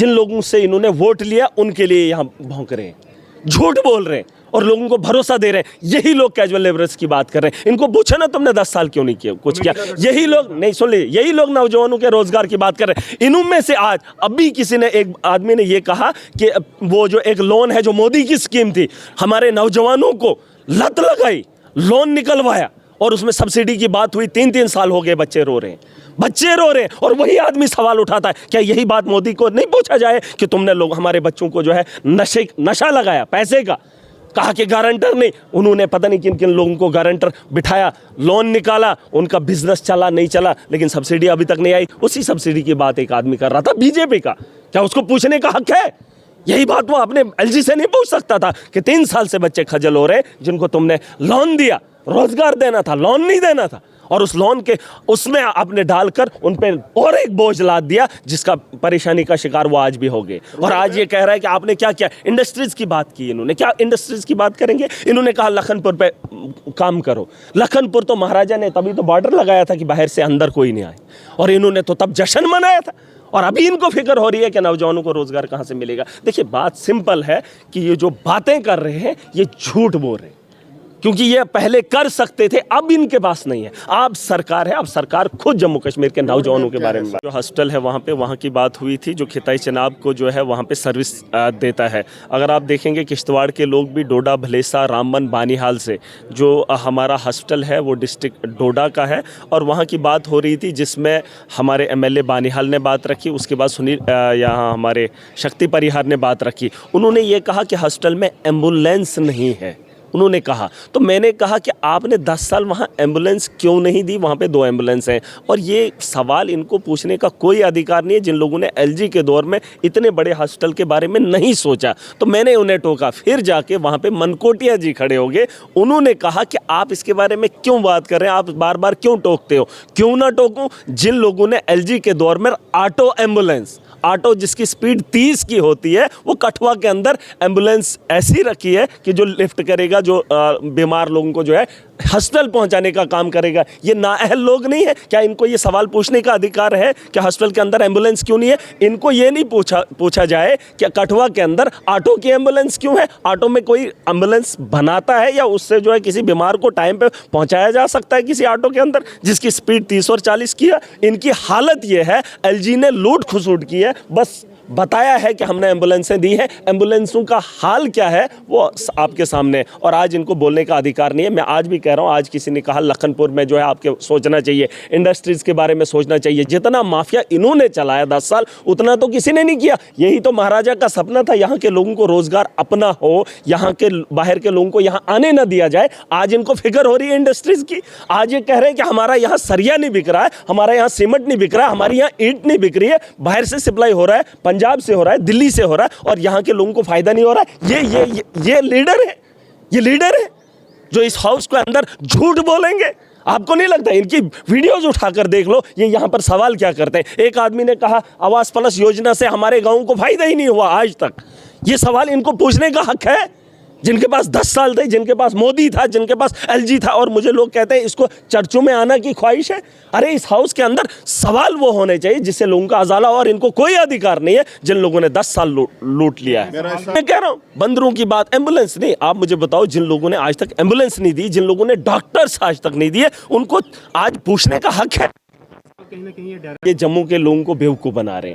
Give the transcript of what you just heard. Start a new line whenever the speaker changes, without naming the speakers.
जिन लोगों से इन्होंने वोट लिया उनके लिए यहाँ भौंक रहे हैं, झूठ बोल रहे हैं और लोगों को भरोसा दे रहे हैं। यही लोग कैजुअल लेबरर्स की बात कर रहे हैं। इनको पूछा ना तुमने 10 साल क्यों नहीं किया कुछ किया। यही लोग नहीं सुन लिए, यही लोग नौजवानों के रोजगार की बात कर रहे हैं। इनमें से आज अभी किसी ने, एक आदमी ने ये कहा कि वो जो एक लोन है जो मोदी की स्कीम थी, हमारे नौजवानों को लत लगाई, लोन निकलवाया और उसमें सब्सिडी की बात हुई। 3-3 साल हो गए, बच्चे रो रहे हैं, बच्चे रो रहे हैं। और वही आदमी सवाल उठाता है, क्या यही बात मोदी को नहीं पूछा जाए कि तुमने लोग हमारे बच्चों को जो है नशा लगाया पैसे का। कहा कि गारंटर नहीं, उन्होंने पता नहीं किन किन लोगों को गारंटर बिठाया, लोन निकाला, उनका बिजनेस चला नहीं चला, लेकिन सब्सिडी अभी तक नहीं आई। उसी सब्सिडी की बात एक आदमी कर रहा था बीजेपी का, क्या उसको पूछने का हक है? यही बात वो अपने एलजी से नहीं पूछ सकता था कि 3 साल से बच्चे खजल हो रहे हैं, जिनको तुमने लोन दिया, रोजगार देना था, लोन नहीं देना था, और उस लोन के उसमें आपने डालकर उन पे और एक बोझ लाद दिया, जिसका परेशानी का शिकार वो आज भी हो गए। और आज ये कह रहा है कि आपने क्या किया। इंडस्ट्रीज की बात की इन्होंने, क्या इंडस्ट्रीज की बात करेंगे? इन्होंने कहा लखनपुर पे काम करो। लखनपुर तो महाराजा ने तभी तो बॉर्डर लगाया था कि बाहर से अंदर कोई नहीं आए, और इन्होंने तो तब जश्न मनाया था। और अभी इनको फिक्र हो रही है कि नौजवानों को रोजगार कहाँ से मिलेगा। देखिए, बात सिंपल है कि ये जो बातें कर रहे हैं ये झूठ बोल रहे हैं, क्योंकि ये पहले कर सकते थे, अब इनके पास नहीं है। अब सरकार है, अब सरकार खुद जम्मू कश्मीर के नौजवानों के बारे में, जो हॉस्टल है वहाँ पे, वहाँ की बात हुई थी, जो खिताई चनाब को जो है वहाँ पे सर्विस देता है। अगर आप देखेंगे किश्तवाड़ के लोग भी डोडा, भलेसा, रामबन, बानीहाल से, जो हमारा हॉस्टल है वो डिस्ट्रिक्ट डोडा का है, और वहाँ की बात हो रही थी जिसमें हमारे एमएलए बानीहाल ने बात रखी। उसके बाद सुनील यहाँ हमारे शक्ति परिहार ने बात रखी। उन्होंने ये कहा कि हॉस्टल में एम्बुलेंस नहीं है, उन्होंने कहा। तो मैंने कहा कि आपने 10 साल वहाँ एम्बुलेंस क्यों नहीं दी? वहाँ पे 2 एम्बुलेंस हैं। और ये सवाल इनको पूछने का कोई अधिकार नहीं है जिन लोगों ने एलजी के दौर में इतने बड़े हॉस्टल के बारे में नहीं सोचा। तो मैंने उन्हें टोका। फिर जाके वहाँ पे मनकोटिया जी खड़े हो गए, उन्होंने कहा कि आप इसके बारे में क्यों बात कर रहे हैं, आप बार बार क्यों टोकते हो? क्यों ना टोकूं? जिन लोगों ने एलजी के दौर में ऑटो एम्बुलेंस, ऑटो जिसकी स्पीड 30 की होती है, वो कठुआ के अंदर एम्बुलेंस ऐसी रखी है कि जो लिफ्ट करेगा, जो बीमार लोगों को जो है हॉस्टल पहुंचाने का काम करेगा। ये नाअहल लोग नहीं है? क्या इनको ये सवाल पूछने का अधिकार है कि हॉस्टल के अंदर एम्बुलेंस क्यों नहीं है? इनको ये नहीं पूछा जाए कि कठुआ के अंदर ऑटो की एम्बुलेंस क्यों है? ऑटो में कोई एम्बुलेंस बनाता है या उससे जो है किसी बीमार को टाइम पे पहुंचाया जा सकता है किसी ऑटो के अंदर जिसकी स्पीड 30 और 40 की है? इनकी हालत ये है, एलजी ने लूट खसूट की है, बस बताया है कि हमने एम्बुलेंसें दी हैं। एम्बुलेंसों का हाल क्या है वो आपके सामने, और आज इनको बोलने का अधिकार नहीं है। मैं आज भी कह रहा हूँ, आज किसी ने कहा लखनपुर में जो है आपके सोचना चाहिए, इंडस्ट्रीज़ के बारे में सोचना चाहिए। जितना माफिया इन्होंने चलाया 10 साल, उतना तो किसी ने नहीं किया। यही तो महाराजा का सपना था, यहाँ के लोगों को रोजगार अपना हो, यहाँ के बाहर के लोगों को यहाँ आने ना दिया जाए। आज इनको फिक्र हो रही है इंडस्ट्रीज़ की। आज ये कह रहे हैं कि हमारा यहाँ सरिया नहीं बिक रहा है, हमारा यहाँ सीमेंट नहीं बिक रहा है, हमारी यहाँ ईंट नहीं बिक रही है, बाहर से सप्लाई हो रहा है, पंजाब से हो रहा है, दिल्ली से हो रहा है, और यहाँ के लोगों को फायदा नहीं हो रहा है। ये लीडर है, ये लीडर है जो इस हाउस के अंदर झूठ बोलेंगे। आपको नहीं लगता? इनकी वीडियोज उठाकर देख लो, ये यहाँ पर सवाल क्या करते हैं। एक आदमी ने कहा आवास प्लस योजना से हमारे गाँव को फायदा ही नहीं हुआ आज तक। ये सवाल इनको पूछने का हक है, जिनके पास 10 साल थे, जिनके पास मोदी था, जिनके पास एलजी था। और मुझे लोग कहते हैं इसको चर्चों में आना की ख्वाहिश है। अरे इस हाउस के अंदर सवाल वो होने चाहिए जिससे लोगों का अजाला, और इनको कोई अधिकार नहीं है जिन लोगों ने 10 साल लूट लिया है। मैं कह रहा हूँ बंदरों की बात, एम्बुलेंस नहीं। आप मुझे बताओ, जिन लोगों ने आज तक एम्बुलेंस नहीं दी, जिन लोगों ने डॉक्टर्स आज तक नहीं दिए, उनको आज पूछने का हक है। ये जम्मू के लोगों को बेवकूफ़ बना रहे हैं।